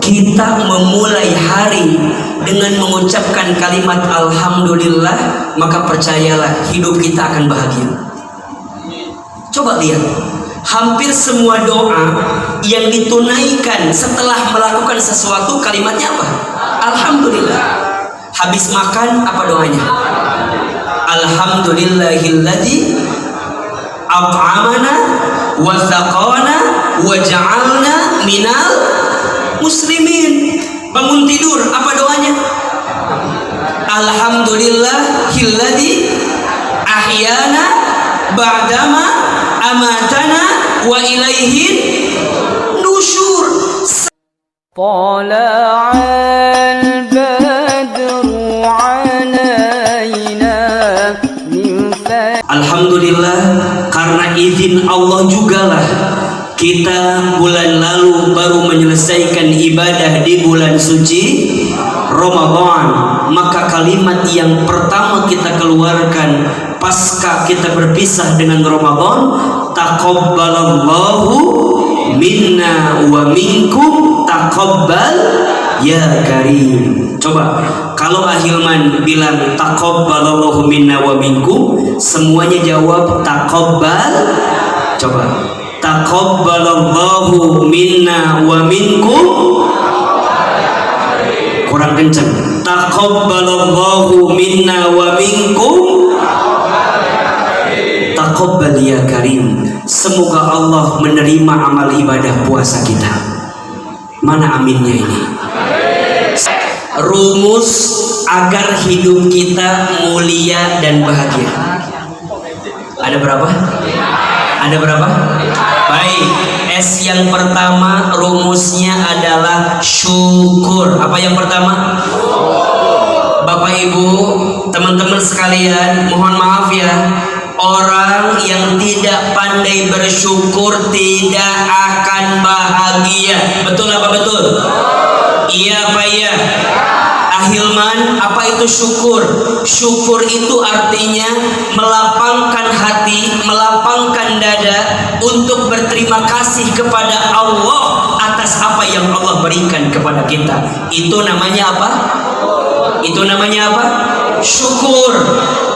kita memulai hari dengan mengucapkan kalimat alhamdulillah, maka percayalah hidup kita akan bahagia. Coba lihat, hampir semua doa yang ditunaikan setelah melakukan sesuatu kalimatnya apa? Alhamdulillah. Habis makan apa doanya? Alhamdulillahilladzi at'amana wa saqana wa ja'alna minal muslimin. Bangun tidur apa doanya? Alhamdulillahilladzi ahyana ba'dama amatana wa ilaihin nusyur. Tala'al badru alaina min Alhamdulillah, karena izin Allah jugalah kita bulan lalu baru menyelesaikan ibadah di bulan suci Ramadan. Maka kalimat yang pertama kita keluarkan pasca kita berpisah dengan Ramadan, taqabbalallahu minna wa minkum taqabbal ya karim. Coba kalau Ahilman bilang taqabbalallahu minna wa minkum, semuanya jawab taqabbal. Coba taqabbalallahu minna wa minkum. Kurang kencang. Taqabbalallahu minna wa minkum taqabbal ya karim. Semoga Allah menerima amal ibadah puasa kita. Mana aminnya ini? Rumus agar hidup kita mulia dan bahagia. Ada berapa? Ada berapa? Baik, S yang pertama rumusnya adalah syukur. Apa yang pertama? Bapak Ibu, teman-teman sekalian, mohon maaf ya, orang yang tidak pandai bersyukur tidak akan bahagia. Betul apa betul? Iya apa iya? Ahilman, apa itu syukur? Syukur itu artinya melapangkan hati, melapangkan dada untuk berterima kasih kepada Allah atas apa yang Allah berikan kepada kita. Itu namanya apa? Itu namanya apa? Syukur.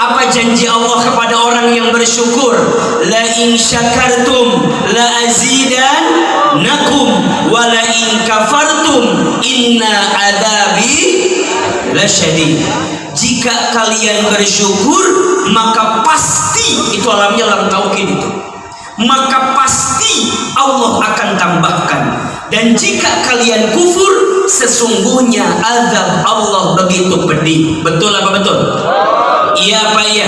Apa janji Allah kepada orang yang bersyukur? La in syakartum la azidannakum wa la in kafartum inna adabi lasyadid. Jika kalian bersyukur, maka pasti, itu alamnya lam taukid itu, maka pasti Allah akan tambahkan. Dan jika kalian kufur, sesungguhnya azab Allah begitu pedih. Betul apa betul? Iya apa iya?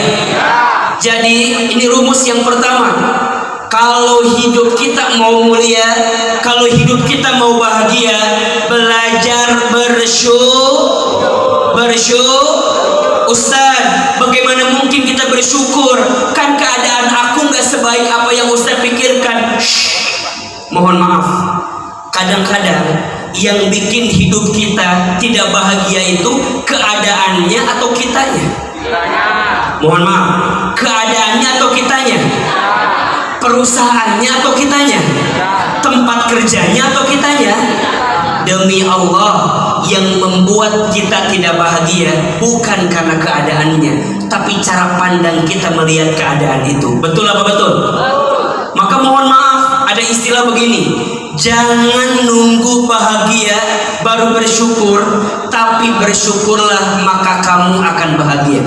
Jadi ini rumus yang pertama. Kalau hidup kita mau mulia, kalau hidup kita mau bahagia, belajar bersyukur. Ustaz, bagaimana mungkin kita bersyukur? Kan keadaan aku nggak sebaik apa yang Ustaz pikirkan. Mohon maaf, kadang-kadang yang bikin hidup kita tidak bahagia itu keadaannya atau kitanya. Mohon maaf, keadaannya atau kitanya, perusahaannya atau kitanya, tempat kerjanya atau kitanya. Demi Allah, yang membuat kita tidak bahagia bukan karena keadaannya, tapi cara pandang kita melihat keadaan itu. Betul apa betul? Maka mohon maaf, ada istilah begini, jangan nunggu bahagia baru bersyukur, tapi bersyukurlah maka kamu akan bahagia.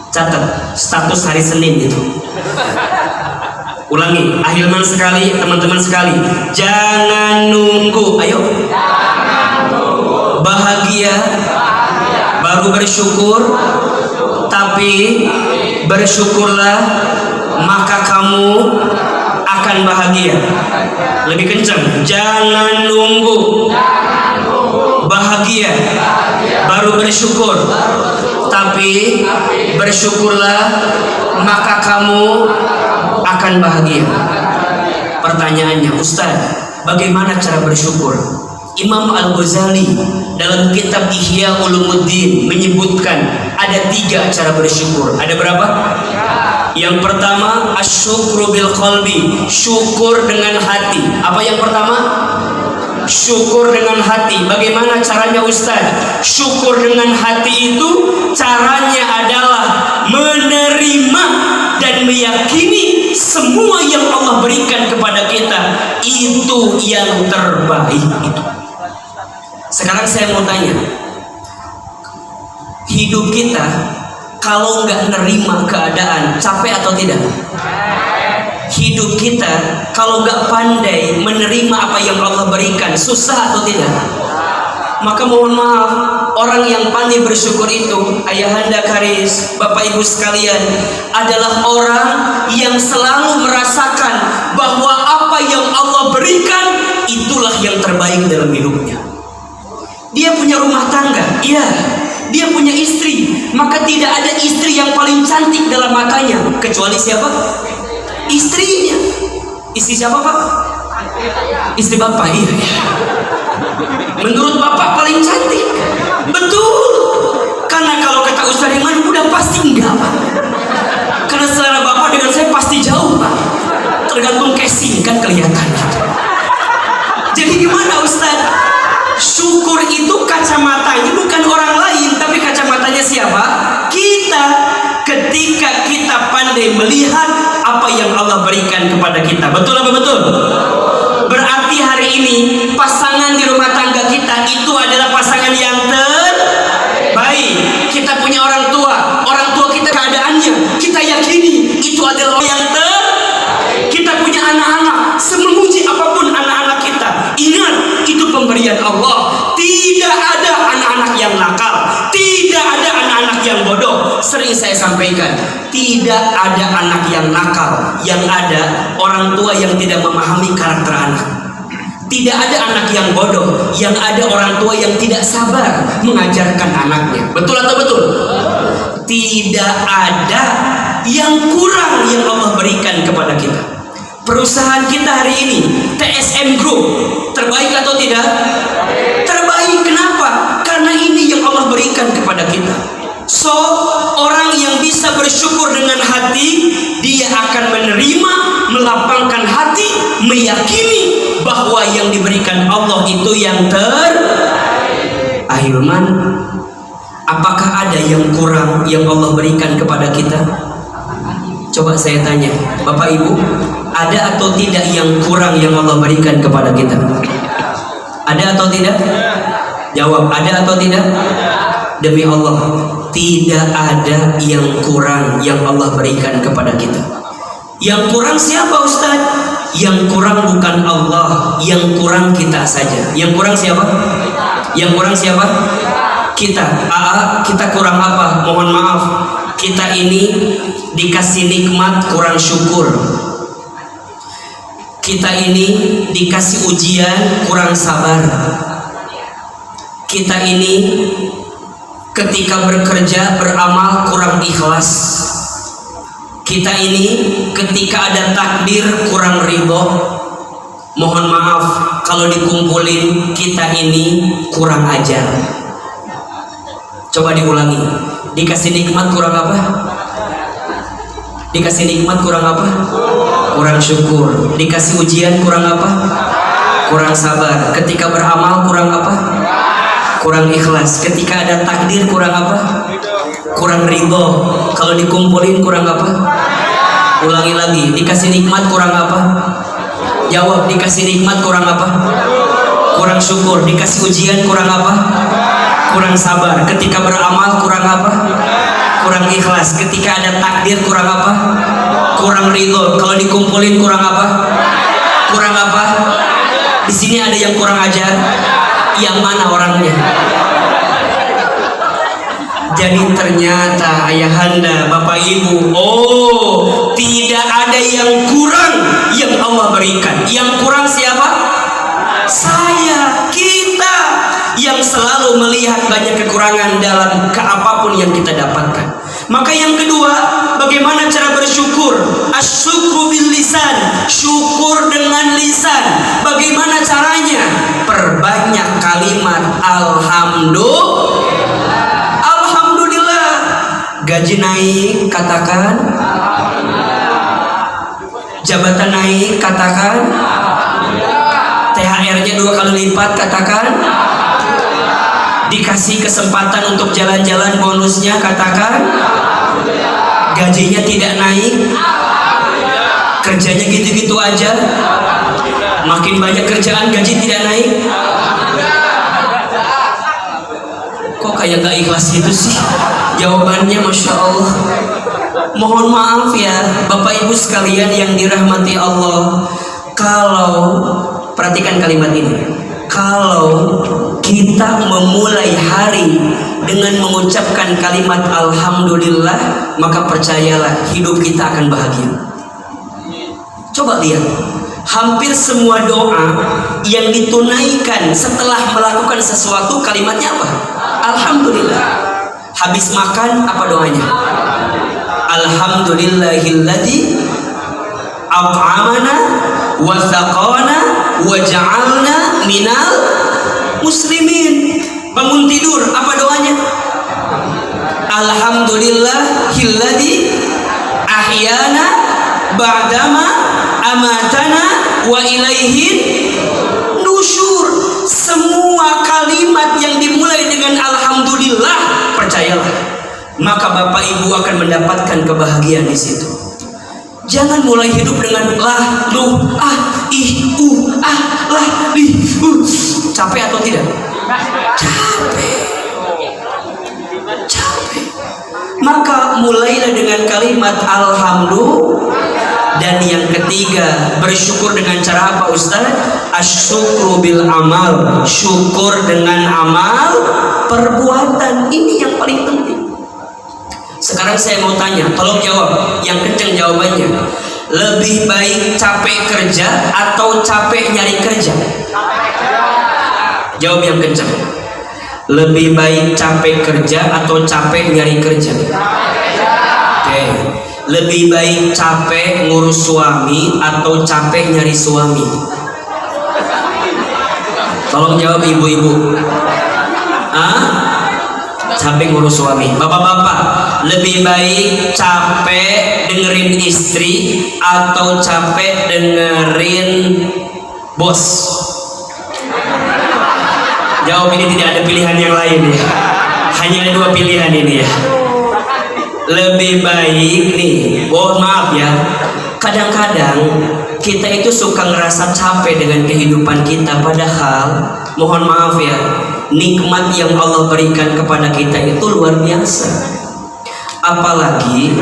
Catat status hari Senin itu. Ulangi, Ahilman sekali, teman-teman sekali, jangan nunggu, ayo, bahagia baru bersyukur, tapi bersyukurlah maka kamu akan bahagia. Lebih kencang, jangan nunggu bahagia baru bersyukur, tapi bersyukurlah maka kamu akan bahagia. Pertanyaannya, Ustaz, bagaimana cara bersyukur? Imam Al-Ghazali dalam kitab Ihya Ulumuddin menyebutkan ada 3 cara bersyukur. Ada berapa? Yang pertama, asyukru bil qalbi, syukur dengan hati. Apa yang pertama? Syukur dengan hati. Bagaimana caranya Ustaz? Syukur dengan hati itu caranya adalah menerima dan meyakini semua yang Allah berikan kepada kita itu yang terbaik. Sekarang saya mau tanya, hidup kita kalau nggak nerima keadaan, capek atau tidak? Hidup kita kalau nggak pandai menerima apa yang Allah berikan, susah atau tidak? Maka mohon maaf, orang yang pandai bersyukur itu, ayahanda Karis, bapak ibu sekalian, adalah orang yang selalu merasakan bahwa apa yang Allah berikan itulah yang terbaik dalam hidupnya. Dia punya rumah tangga, iya. Dia punya istri, maka tidak ada istri yang paling cantik dalam matanya kecuali siapa? Istrinya. Istri siapa, Pak? Istri bapak, iya. Menurut bapak paling cantik. Betul. Karena kalau kata Ustaz Iman udah pasti enggak, Pak. Karena selera bapak dengan saya pasti jauh, Pak. Tergantung casing kan kelihatan. Jadi gimana Ustaz? Syukur itu kacamatanya bukan orang lain, tapi kacamatanya siapa? Kita. Ketika kita pandai melihat apa yang Allah berikan kepada kita. Betul apa betul? Berarti hari ini pasangan di rumah tangga kita itu adalah pasangan yang terbaik. Kita punya orang tua kita keadaannya kita yakini itu adalah yang terbaik. Kita punya anak-anak, sememuji apapun anak-anak kita, ingat itu pemberian Allah. Tidak ada anak-anak yang nakal, tidak ada anak-anak yang bodoh. Sering saya sampaikan, tidak ada anak yang nakal, yang ada orang tua yang tidak memahami karakter anak. Tidak ada anak yang bodoh, yang ada orang tua yang tidak sabar mengajarkan anaknya. Betul atau betul? Tidak ada yang kurang yang Allah berikan kepada kita. Perusahaan kita hari ini, TSM Group, terbaik atau tidak? Terbaik. Kenapa? Karena ini yang Allah berikan kepada kita. So, orang yang bisa bersyukur dengan hati, dia akan menerima, melapangkan hati, meyakini bahwa yang diberikan Allah itu yang terbaik. Ahilman, apakah ada yang kurang yang Allah berikan kepada kita? Coba saya tanya, Bapak Ibu, ada atau tidak yang kurang yang Allah berikan kepada kita? Ada atau tidak? Jawab, ada atau tidak? Demi Allah, tidak ada yang kurang yang Allah berikan kepada kita. Yang kurang siapa Ustaz? Yang kurang bukan Allah, yang kurang kita saja. Yang kurang siapa? Yang kurang siapa? Kita. Kita kurang apa? Mohon maaf, kita ini dikasih nikmat kurang syukur. Kita ini dikasih ujian kurang sabar. Kita ini ketika bekerja beramal kurang ikhlas. Kita ini ketika ada takdir kurang ridho. Mohon maaf kalau dikumpulin kita ini kurang ajar. Coba diulangi. Dikasih nikmat kurang apa? Dikasih nikmat kurang apa? Kurang syukur. Dikasih ujian kurang apa? Kurang sabar. Ketika beramal kurang apa? Kurang ikhlas. Ketika ada takdir kurang apa? Kurang ridho. Kalau dikumpulin kurang apa? Ulangi lagi. Dikasih nikmat kurang apa? Jawab. Dikasih nikmat kurang apa? Kurang syukur. Dikasih ujian kurang apa? Kurang sabar. Ketika beramal kurang apa? Kurang ikhlas. Ketika ada takdir kurang apa? Kurang ridho. Kalau dikumpulin kurang apa? Kurang apa? Di sini ada yang kurang ajar. Yang mana orangnya? Jadi ternyata ayahanda, bapak ibu, tidak ada yang kurang yang Allah berikan. Yang kurang siapa? Saya, kita yang selalu melihat banyak kekurangan dalam apapun yang kita dapatkan. Maka yang kedua, bagaimana cara bersyukur? Asyukru bil lisan, syukur dengan lisan. Bagaimana caranya? Perbanyak kalimat alhamdulillah. Gaji naik, katakan alhamdulillah. Jabatan naik, katakan alhamdulillah. THR THR-nya 2 kali lipat, katakan. Dikasih kesempatan untuk jalan-jalan, bonusnya, katakan. Gajinya tidak naik, kerjanya gitu-gitu aja, makin banyak kerjaan gaji tidak naik. Kok kayak gak ikhlas gitu sih jawabannya? Masya Allah. Mohon maaf ya Bapak Ibu sekalian yang dirahmati Allah. Kalau, perhatikan kalimat ini, kalau kita memulai hari dengan mengucapkan kalimat Alhamdulillah, maka percayalah hidup kita akan bahagia. Coba lihat, hampir semua doa yang ditunaikan setelah melakukan sesuatu kalimatnya apa? Alhamdulillah. Habis makan apa doanya? Alhamdulillahilladzi at'amana wa saqana wa ja'alna minal muslimin. Bangun tidur apa doanya? Alhamdulillahilladzi ahyana ba'dama amatana wa ilaihin nusyur. Semua kalimat yang dimulai dengan alhamdulillah, percayalah, maka Bapak Ibu akan mendapatkan kebahagiaan di situ. Jangan mulai hidup dengan lah, lu, ah, ih, ah, lah, ih, capek atau tidak? Capek. Maka mulailah dengan kalimat alhamdulillah. Dan yang ketiga, bersyukur dengan cara apa Ustaz? Asyukru bil amal, syukur dengan amal perbuatan. Ini yang paling penting. Sekarang saya mau tanya, tolong jawab yang kenceng jawabannya. Lebih baik capek kerja atau capek nyari kerja? Jawab yang kenceng. Lebih baik capek kerja atau capek nyari kerja? Oke. Lebih baik capek ngurus suami atau capek nyari suami? Tolong jawab ibu-ibu. Capek ngurus suami. Bapak-bapak, lebih baik capek dengerin istri atau capek dengerin bos? Jawab, ini tidak ada pilihan yang lain ya. Hanya ada 2 pilihan ini ya. Lebih baik nih, mohon maaf ya, kadang-kadang kita itu suka ngerasa capek dengan kehidupan kita, padahal mohon maaf ya, nikmat yang Allah berikan kepada kita itu luar biasa. Apalagi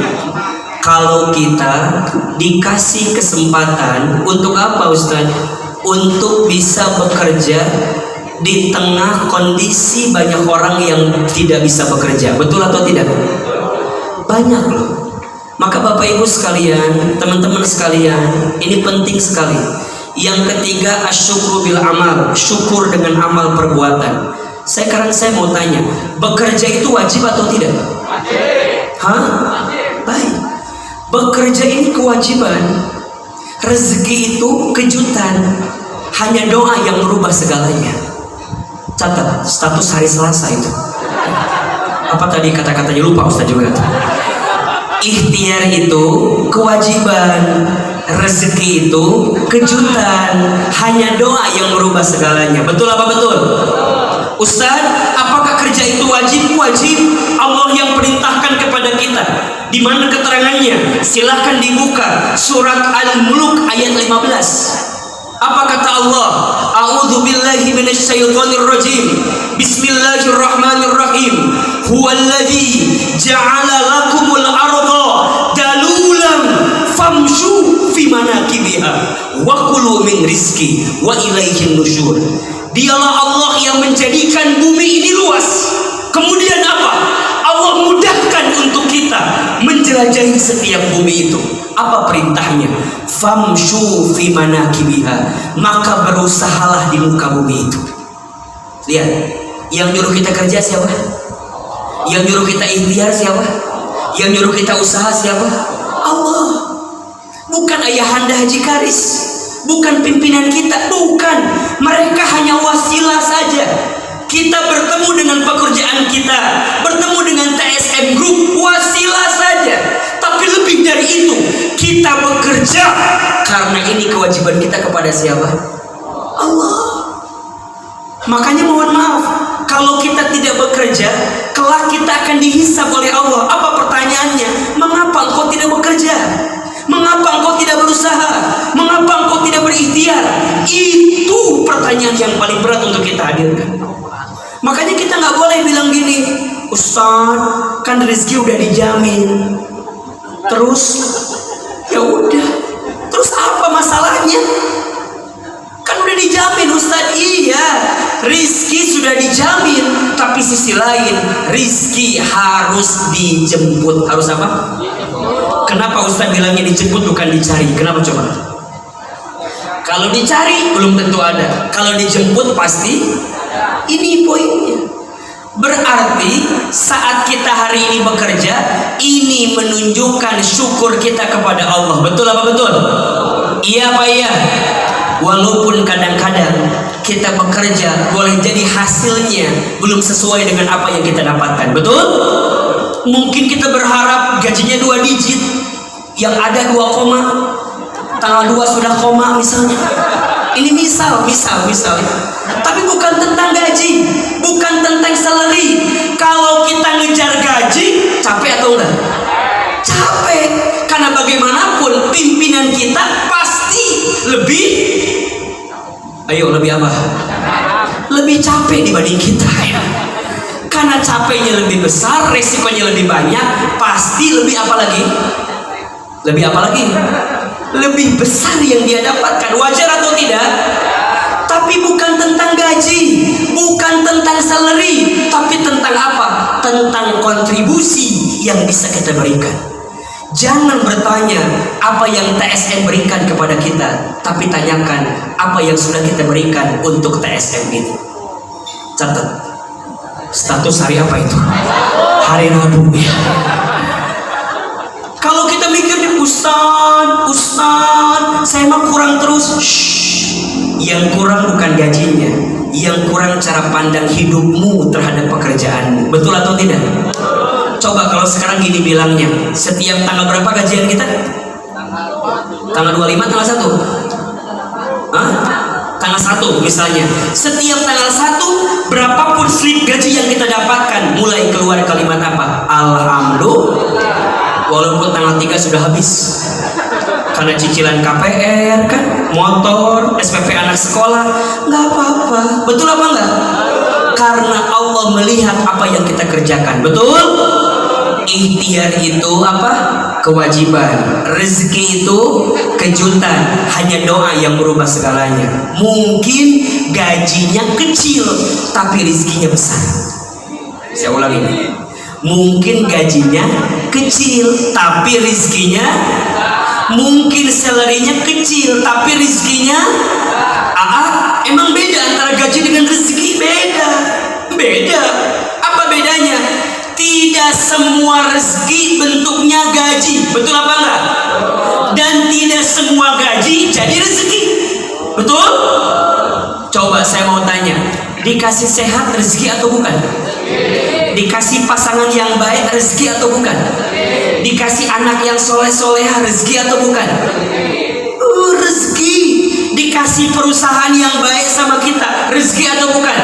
kalau kita dikasih kesempatan untuk apa Ustaz? Untuk bisa bekerja di tengah kondisi banyak orang yang tidak bisa bekerja. Betul atau tidak? Banyak loh. Maka Bapak Ibu sekalian, teman-teman sekalian, ini penting sekali. Yang ketiga, asyukru bil amal, syukur dengan amal perbuatan. Sekarang saya mau tanya, bekerja itu wajib atau tidak? Wajib. Baik. Bekerja ini kewajiban. Rezeki itu kejutan. Hanya doa yang merubah segalanya. Catat status hari Selasa itu. Apa tadi kata-katanya, lupa Ustaz juga. Ikhtiar itu kewajiban, rezeki itu kejutan, hanya doa yang merubah segalanya. Betul apa betul? Ustaz, apakah kerja itu wajib? Wajib. Allah yang perintahkan kepada kita. Di mana keterangannya? Silahkan dibuka surat Al-Mulk ayat 15. Apa kata Allah? A'udzubillahi minasyaitonirrajim. Bismillahirrahmanirrahim. Huwallazi ja'ala lakumul arda dalulan famshu fi manakibiha wa kulu min rizqi wa ilaihin nusyur. Dialah Allah yang menjadikan bumi ini luas. Kemudian apa? Allah mudahkan untuk kita menjelajahi setiap bumi itu. Apa perintahnya? Famshu fi manakibiha, maka berusahalah di muka bumi itu. Lihat, yang nyuruh kita kerja siapa? Yang nyuruh kita ikhtiar siapa? Yang nyuruh kita usaha siapa? Allah. Bukan ayahanda Haji Karis, bukan pimpinan kita, bukan. Mereka hanya wasilah saja. Kita bertemu dengan pekerjaan kita, bertemu dengan TSM Group, wasilah saja. Tapi lebih dari itu, kita bekerja karena ini kewajiban kita kepada siapa? Allah. Makanya mohon maaf, kalau kita tidak bekerja, kelak kita akan dihisab oleh Allah. Apa pertanyaannya? Mengapa engkau tidak bekerja? Mengapa engkau tidak berusaha? Mengapa engkau tidak berikhtiar? Itu pertanyaan yang paling berat untuk kita hadirkan. Makanya kita nggak boleh bilang gini, Ustaz, kan rezeki udah dijamin. Terus, ya udah. Terus apa masalahnya? Kan udah dijamin Ustaz. Iya, rizki sudah dijamin, tapi sisi lain rizki harus dijemput. Harus apa? Kenapa Ustaz bilangnya dijemput bukan dicari? Kenapa coba? Kalau dicari belum tentu ada, kalau dijemput pasti. Ini poinnya. Berarti saat kita hari ini bekerja, ini menunjukkan syukur kita kepada Allah. Betul apa betul? Iya apa iya? Walaupun kadang-kadang kita bekerja, boleh jadi hasilnya belum sesuai dengan apa yang kita dapatkan. Betul? Mungkin kita berharap gajinya 2 digit, yang ada 2 koma, tanggal 2 sudah koma misalnya. Ini misal. Tapi bukan tentang gaji, bukan tentang salary. Kalau kita ngejar gaji, capek atau enggak? Capek. Karena bagaimanapun pimpinan kita pasti lebih, lebih apa? Lebih capek dibanding kita ya. Karena capeknya lebih besar, resikonya lebih banyak, pasti lebih apa lagi? Lebih apa lagi? Lebih besar yang dia dapatkan. Wajar atau tidak? Tapi bukan tentang gaji, bukan tentang salary, tapi tentang apa? Tentang kontribusi yang bisa kita berikan. Jangan bertanya apa yang TSM berikan kepada kita, tapi tanyakan apa yang sudah kita berikan untuk TSM itu. Catat. Status hari apa itu? Hari Rabu ya. Kalau kita mikir nih, Ustaz, saya mah kurang terus. Yang kurang bukan gajinya, yang kurang cara pandang hidupmu terhadap pekerjaanmu. Betul atau tidak? Coba kalau sekarang gini bilangnya, setiap tanggal berapa gajian kita? Tanggal 25, tanggal 1? Hah? Tanggal 1 misalnya. Setiap tanggal 1, berapapun slip gaji yang kita dapatkan, mulai keluar kalimat apa? Alhamdulillah. Walaupun tanggal 3 sudah habis, karena cicilan KPR kan, motor, SPP anak sekolah, nggak apa-apa. Betul apa enggak? Karena Allah melihat apa yang kita kerjakan. Betul? Ikhtiar itu apa? Kewajiban. Rezeki itu kejutan. Hanya doa yang merubah segalanya. Mungkin gajinya kecil, tapi rezekinya besar. Saya ulangi. Mungkin gajinya kecil, tapi rezekinya, mungkin salary-nya kecil, tapi rezekinya, emang beda antara gaji dengan rezeki? Beda. Apa bedanya? Tidak semua rezeki bentuknya gaji. Betul apa enggak? Dan tidak semua gaji jadi rezeki. Betul? Coba saya mau tanya, dikasih sehat rezeki atau bukan? Dikasih pasangan yang baik rezeki atau bukan? Dikasih anak yang soleh-solehah rezeki atau bukan? Rezeki. Dikasih perusahaan yang baik sama kita rezeki atau bukan?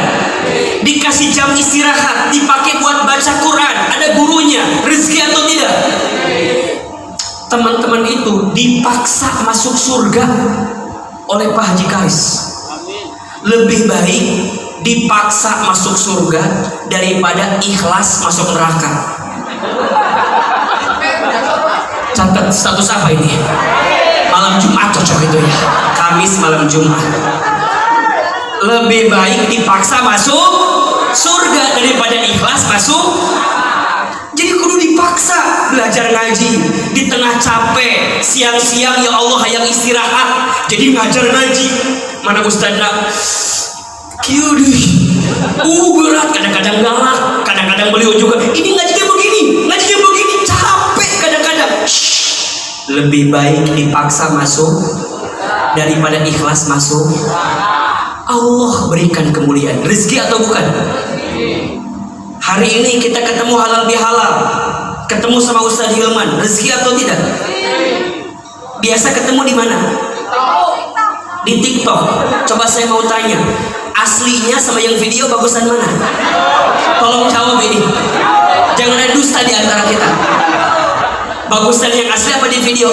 Dikasih jam istirahat dipakai buat baca Quran, ada gurunya, rezeki atau tidak? Teman-teman itu dipaksa masuk surga oleh Pak Haji Karis. Lebih baik dipaksa masuk surga daripada ikhlas masuk neraka. Catat status apa ini? Malam Jumat cocok itu ya. Kamis malam Jumat. Lebih baik dipaksa masuk surga daripada ikhlas masuk. Jadi kudu dipaksa belajar ngaji di tengah capek, siang-siang ya Allah hayang istirahat, jadi ngajar ngaji. Mana ustadznya? Berat, kadang-kadang galak, kadang-kadang beliau juga ini ngajinya begini, capek kadang-kadang. Lebih baik dipaksa masuk daripada ikhlas masuk. Allah berikan kemuliaan, rezeki atau bukan? Hari ini kita ketemu halal bihalal, ketemu sama Ustaz Hilman, rezeki atau tidak? Biasa ketemu di mana? Di TikTok. Coba saya mau tanya, aslinya sama yang video bagusan mana? Tolong jawab ini. Jangan ada dusta di antara kita. Bagusan yang asli apa di video?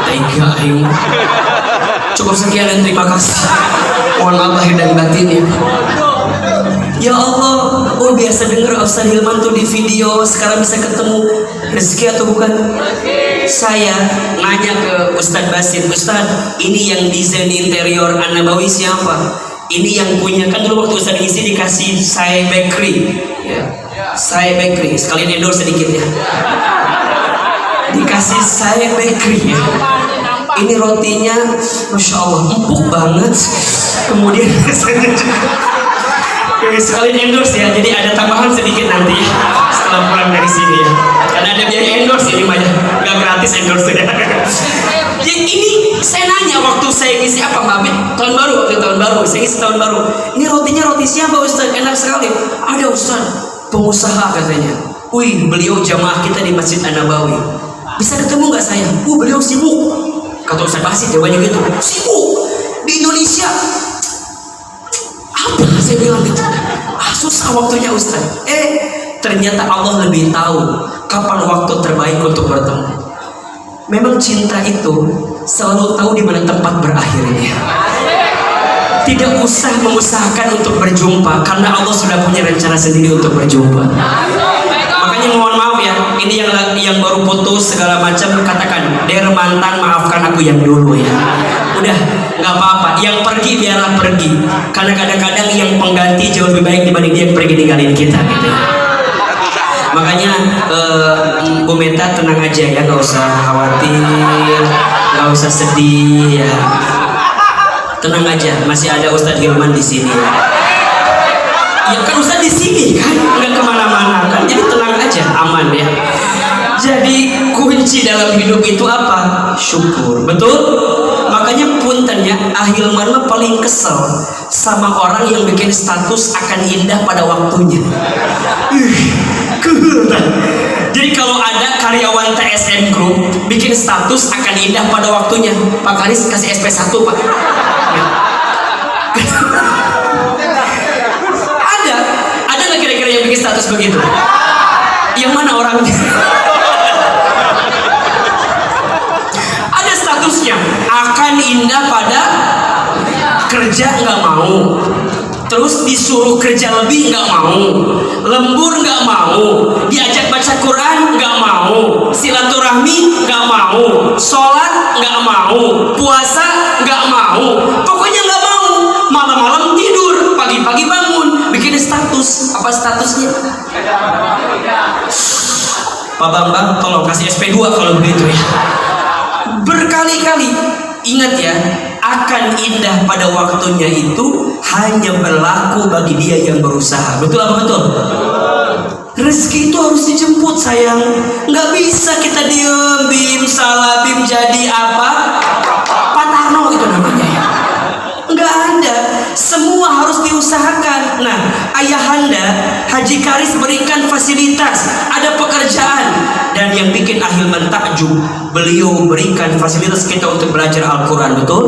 Tega aing. Cukup sekian dan terima kasih. Mohon maaf lahir dan batin ya. Ya Allah, oh biasa denger Ustaz Hilman tuh di video, sekarang bisa ketemu. Rezeki atau bukan? Saya nanya ke Ustaz Basit, Ustaz, ini yang desain interior An-Nabawi siapa? Ini yang punya, kan dulu waktu Ustaz ngisi dikasih Sai Bakery ya. Sai Bakery, sekalian endorse sedikit ya. Dikasih Sai Bakery ya. Ini rotinya Masya Allah empuk banget. Kemudian sekalian endorse ya, jadi ada tambahan sedikit nanti ya, setelah pulang dari sini ya, karena ada biaya endorse ini banyak, nggak gratis endorse ya. Jadi ini saya nanya waktu saya ngisi apa Mbak Bit, tahun baru, saya ngisi tahun baru, ini rotinya roti siapa Ustaz, enak sekali. Ada Ustaz, pengusaha katanya. Wih, beliau jamaah kita di Masjid An-Nabawi, bisa ketemu nggak saya? Beliau sibuk. Kata Ustaz Basit jawabannya gitu, sibuk di Indonesia. Apa saya bilang gitu? Susah waktunya Ustaz. Ternyata Allah lebih tahu kapan waktu terbaik untuk bertemu. Memang cinta itu selalu tahu di mana tempat berakhirnya. Tidak usah mengusahakan untuk berjumpa, karena Allah sudah punya rencana sendiri untuk berjumpa. Makanya mohon maaf ya, ini yang baru putus segala macam, katakan, Der mantan maafkan aku yang dulu ya. Udah, nggak apa-apa. Yang pergi biarlah pergi, karena kadang-kadang yang pengganti jauh lebih baik dibanding dia yang pergi ninggalin kita gitu ya. Makanya Bu Meta tenang aja ya, nggak usah khawatir, nggak usah sedih ya. Tenang aja, masih ada Ustadz Hilman di sini. Ya kan Ustadz di sini kan, nggak kemana-mana kan, jadi tenang aja, aman ya. Jadi kunci dalam hidup itu apa? Syukur, betul? Makanya punten ya, Ahilman mah paling kesel sama orang yang bikin status akan indah pada waktunya. Jadi kalau ada karyawan TSM Group bikin status akan indah pada waktunya, Pak Karis kasih SP1 Pak. Ada nggak kira-kira yang bikin status begitu? Yang mana orangnya? Ada statusnya akan indah pada kerja nggak mau, terus disuruh kerja lebih nggak mau, lembur nggak mau, diajak baca Quran nggak mau, silaturahmi nggak mau, sholat nggak mau, puasa nggak mau, pokoknya nggak mau. Malam-malam tidur, pagi-pagi bangun, bikin status. Apa statusnya? Pak Bambang, tolong kasih SP2 kalau begitu ya. Berkali-kali ingat ya, akan indah pada waktunya itu hanya berlaku bagi dia yang berusaha. Betul apa betul? Rezeki itu harus dijemput sayang. Nggak bisa kita diem, bim salah bim jadi apa? Pak Tarno itu namanya ya. Nggak ada, semua harus diusahakan. Nah, ayahanda Haji Karis berikan fasilitas, ada pekerjaan, dan yang bikin Ahilman takjub, beliau berikan fasilitas kita untuk belajar Al-Quran, betul?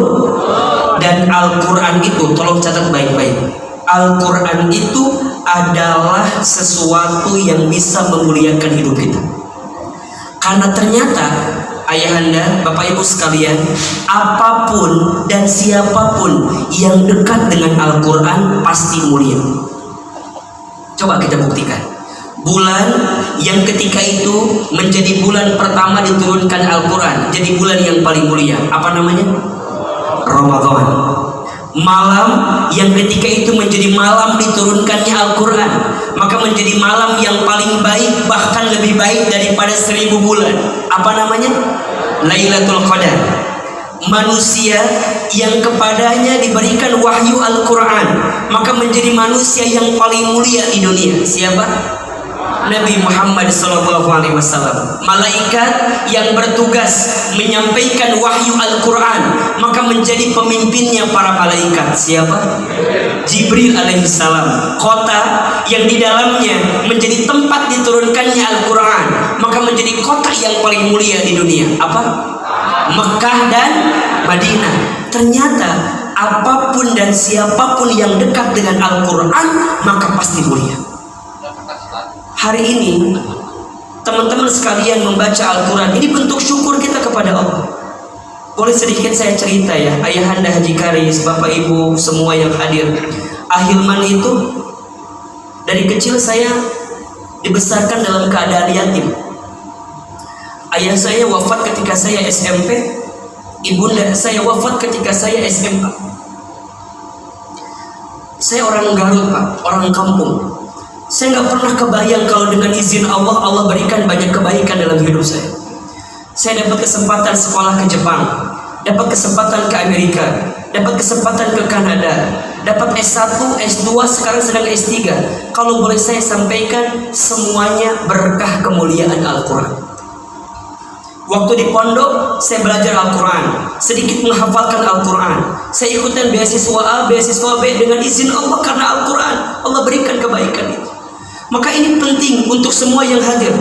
Dan Al-Quran itu, tolong catat baik-baik, Al-Quran itu adalah sesuatu yang bisa memuliakan hidup kita. Karena ternyata ayahanda, bapak ibu sekalian, apapun dan siapapun yang dekat dengan Al-Quran pasti mulia. Coba kita buktikan. Bulan yang ketika itu menjadi bulan pertama diturunkan Al-Quran, jadi bulan yang paling mulia. Apa namanya? Ramadan. Malam yang ketika itu menjadi malam diturunkannya Al-Quran, maka menjadi malam yang paling baik, bahkan lebih baik daripada 1000 bulan. Apa namanya? Lailatul Qadar. Manusia yang kepadanya diberikan wahyu Al-Quran, maka menjadi manusia yang paling mulia di dunia. Siapa? Nabi Muhammad SAW. Malaikat yang bertugas menyampaikan wahyu Al-Quran, maka menjadi pemimpinnya para malaikat. Siapa? Jibril alaihissalam. Kota yang di dalamnya menjadi tempat diturunkannya Al-Quran, maka menjadi kota yang paling mulia di dunia. Apa? Mekah dan Madinah. Ternyata apapun dan siapapun yang dekat dengan Al-Quran maka pasti mulia. Hari ini teman-teman sekalian membaca Al-Quran ini bentuk syukur kita kepada Allah. Boleh sedikit saya cerita ya, Ayahanda Haji Karis, Bapak Ibu semua yang hadir. Ahilman itu dari kecil saya dibesarkan dalam keadaan yatim. Ayah saya wafat ketika saya SMP, ibunda saya wafat ketika saya SMA. Saya orang Garut Pak, orang kampung. Saya nggak pernah kebayang kalau dengan izin Allah, Allah berikan banyak kebaikan dalam hidup saya. Saya dapat kesempatan sekolah ke Jepang, dapat kesempatan ke Amerika, dapat kesempatan ke Kanada, dapat S1, S2, sekarang sedang S3. Kalau boleh saya sampaikan, semuanya berkah kemuliaan Al-Quran. Waktu di pondok, saya belajar Al-Quran, sedikit menghafalkan Al-Quran. Saya ikutan beasiswa A, beasiswa B dengan izin Allah karena Al-Quran. Allah berikan kebaikan itu. Maka ini penting untuk semua yang hadir.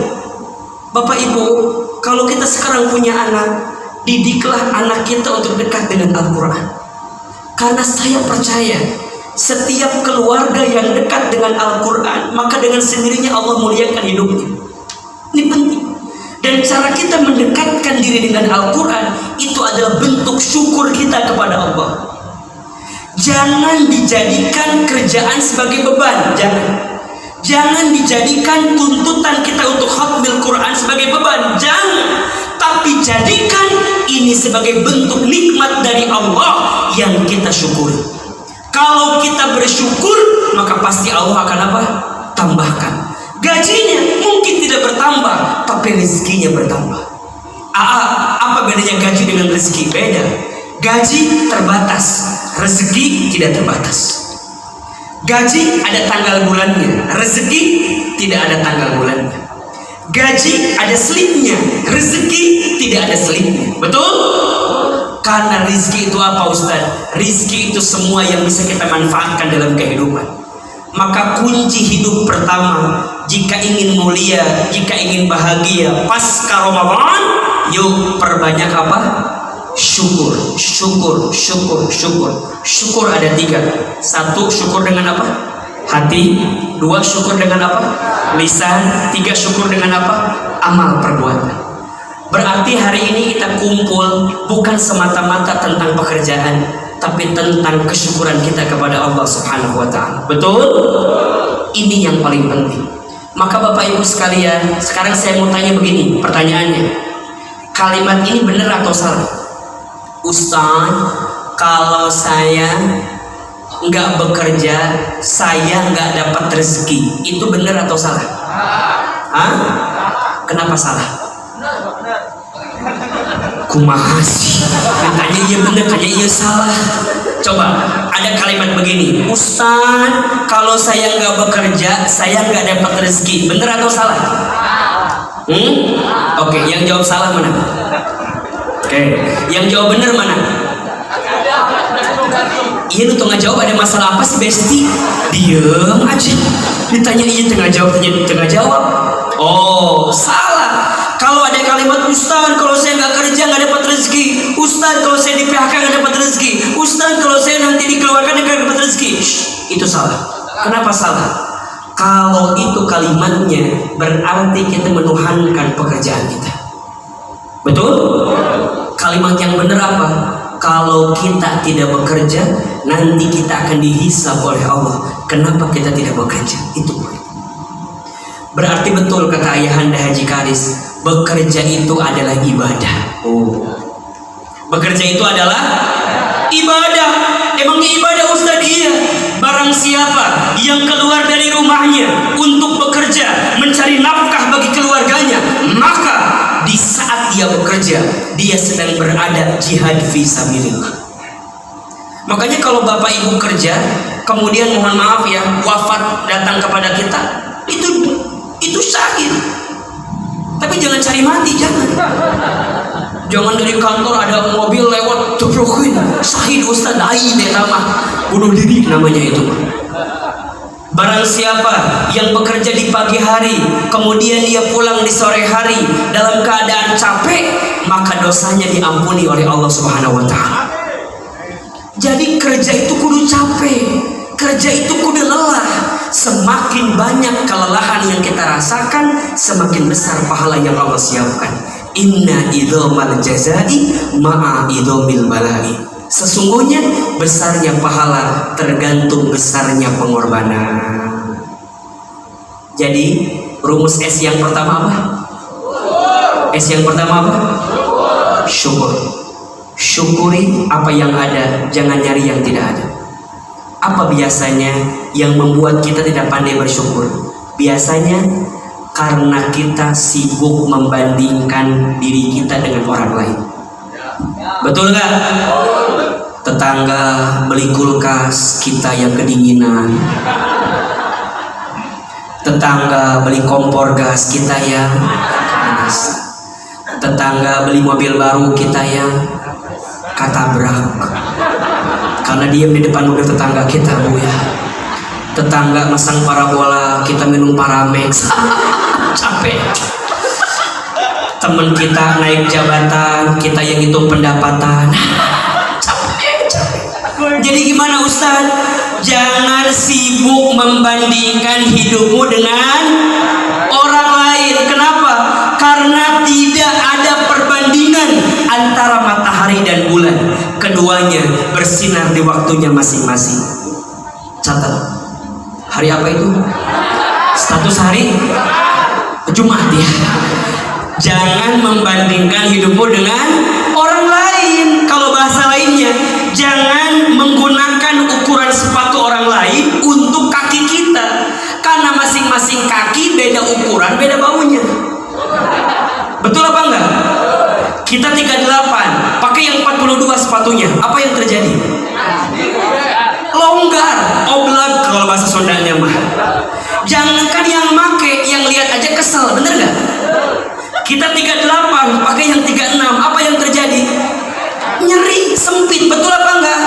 Bapak Ibu, kalau kita sekarang punya anak, didiklah anak kita untuk dekat dengan Al-Quran. Karena saya percaya, setiap keluarga yang dekat dengan Al-Quran, maka dengan sendirinya Allah muliakan hidupnya. Ini penting. Dan cara kita mendekatkan diri dengan Al-Quran itu adalah bentuk syukur kita kepada Allah. Jangan dijadikan kerjaan sebagai beban. Jangan dijadikan tuntutan kita untuk khatmil Quran sebagai beban. Jangan. Tapi jadikan ini sebagai bentuk nikmat dari Allah yang kita syukuri. Kalau kita bersyukur, maka pasti Allah akan apa? Tambahkan. Gajinya mungkin tidak bertambah, tapi rezekinya bertambah. Apa bedanya gaji dengan rezeki? Beda. Gaji terbatas, rezeki tidak terbatas. Gaji ada tanggal bulannya, rezeki tidak ada tanggal bulannya. Gaji ada slipnya, rezeki tidak ada slipnya. Betul? Karena rezeki itu apa Ustaz? Rezeki itu semua yang bisa kita manfaatkan dalam kehidupan. Maka kunci hidup pertama, jika ingin mulia, jika ingin bahagia pasca Ramadan, yuk perbanyak apa? Syukur. Syukur ada 3. 1, syukur dengan apa? Hati. 2, syukur dengan apa? Lisan. 3, syukur dengan apa? Amal perbuatan. Berarti hari ini kita kumpul bukan semata-mata tentang pekerjaan, tapi tentang kesyukuran kita kepada Allah Subhanahu wa Ta'ala. Betul? Ini yang paling penting. Maka Bapak Ibu sekalian, sekarang saya mau tanya begini pertanyaannya. Kalimat ini benar atau salah? Ustaz, kalau saya nggak bekerja, saya nggak dapat rezeki. Itu benar atau salah? Hah? Kenapa salah? Kumaha sih? Tanya iya bener, tanya iya salah. Coba, ada kalimat begini, Ustaz, kalau saya nggak bekerja, saya nggak dapat rezeki. Bener atau salah? Oke, yang jawab salah mana? Oke, yang jawab bener mana? Iya, lu tengah jawab, ada masalah apa sih Besti? Diem aja. Ditanya iya tengah jawab, tengah jawab. Oh, salah. Kalau ada kalimat Ustaz, kalau saya nggak kerja nggak dapat rezeki. Ustaz, kalau saya di PHK nggak dapat rezeki. Ustaz, kalau saya nanti dikeluarkan nggak dapat rezeki. Itu salah. Kenapa salah? Kalau itu kalimatnya berarti kita menuhankan pekerjaan kita. Betul? Kalimat yang benar apa? Kalau kita tidak bekerja, nanti kita akan dihisab oleh Allah. Kenapa kita tidak bekerja? Itu berarti betul kata Ayahanda Haji Karis, bekerja itu adalah ibadah. Bekerja itu adalah ibadah. Emangnya ibadah Ustaz? Iya. Barang siapa yang keluar dari rumahnya untuk bekerja, mencari nafkah bagi keluarganya, maka di saat dia bekerja, dia sedang berada jihad fisabilillah. Makanya kalau Bapak Ibu kerja, kemudian mohon maaf ya, wafat datang kepada kita, itu syahid. Tapi jangan cari mati, jangan. Jangan dari kantor ada mobil lewat tubrukin, syahid Ustaz, lain ya nama, bunuh diri namanya itu. Barang siapa yang bekerja di pagi hari, kemudian dia pulang di sore hari dalam keadaan capek, maka dosanya diampuni oleh Allah Subhanahu wa Ta'ala. Jadi kerja itu kudu capek, kerja itu kudu lelah. Semakin banyak kelelahan yang kita rasakan, semakin besar pahala yang Allah siapkan. Inna idhomal jazai ma'a idhomil balai. Sesungguhnya besarnya pahala tergantung besarnya pengorbanan. Jadi rumus S yang pertama apa? S yang pertama apa? Syukur. Syukuri apa yang ada, jangan nyari yang tidak ada. Apa biasanya yang membuat kita tidak pandai bersyukur? Biasanya karena kita sibuk membandingkan diri kita dengan orang lain. Betul nggak? Tetangga beli kulkas, kita yang kedinginan. Tetangga beli kompor gas, kita yang panas. Tetangga beli mobil baru, kita yang katabrak karena diam di depan mobil tetangga kita, Bu ya. Tetangga masang parabola, kita minum Paramex. Capek. Temen kita naik jabatan, kita yang hitung pendapatan. Capek. Jadi gimana Ustaz? Jangan sibuk membandingkan hidupmu dengan orang lain. Kenapa? Karena tidak ada perbandingan antara matahari dan bulan. Keduanya bersinar di waktunya masing-masing. Catat. Hari apa itu? Status hari Jumat ya. Jangan membandingkan hidupmu dengan orang lain. Kalau bahasa lainnya, jangan menggunakan ukuran sepatu orang lain untuk kaki kita. Karena masing-masing kaki beda ukuran, beda baunya. Betul apa enggak? Kita 38, pakai yang 42 sepatunya. Apa yang terjadi? Longgar, oblak kalau bahasa Sundanya mah. Jangankan yang make, yang lihat aja kesel, bener nggak? Kita 38, pakai yang 36, apa yang terjadi? Nyeri, sempit, betul apa enggak?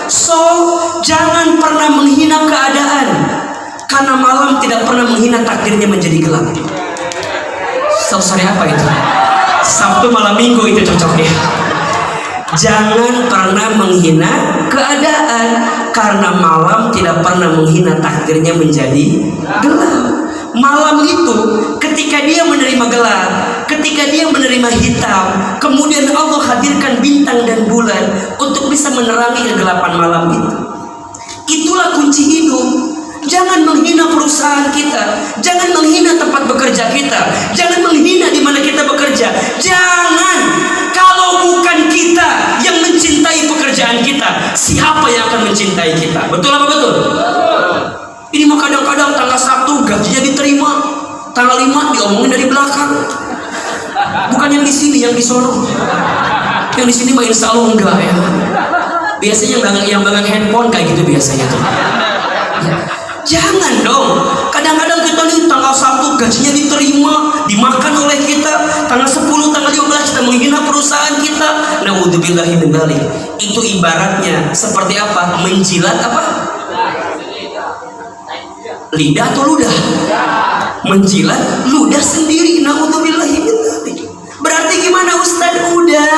So, jangan pernah menghina keadaan, karena malam tidak pernah menghina takdirnya menjadi gelap. Sorry apa itu? Sabtu malam minggu itu cocoknya. Jangan pernah menghina keadaan, karena malam tidak pernah menghina takdirnya menjadi gelap. Malam itu ketika dia menerima gelap, ketika dia menerima hitam, kemudian Allah hadirkan bintang dan bulan untuk bisa menerangi kegelapan malam itu. Itulah kunci hidup. Jangan menghina perusahaan kita, jangan menghina tempat bekerja kita, jangan menghina di mana kita bekerja. Jangan. Kalau bukan kita yang mencintai pekerjaan kita, siapa yang akan mencintai kita? Betul apa betul? Ini mah kadang-kadang tanggal 1 gajinya diterima, tanggal 5 diomongin dari belakang. Bukan yang di sini, yang di sono. Yang di sini mah insya Allah enggak ya. Biasanya yang bangang handphone kayak gitu biasanya tuh. Jangan dong. Kadang-kadang kita nih tanggal 1 gajinya diterima, dimakan oleh kita. Tanggal 10, tanggal 15 kita menghina perusahaan kita. Naudzubillahi min dzalik. Itu ibaratnya seperti apa? Menjilat apa? Lidah atau ludah? Menjilat ludah sendiri. Naudzubillahi min dzalik. Berarti gimana Ustaz? Udah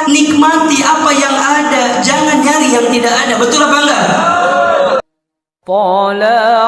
nikmati apa yang ada, jangan nyari yang tidak ada. Betul apa enggak? طلع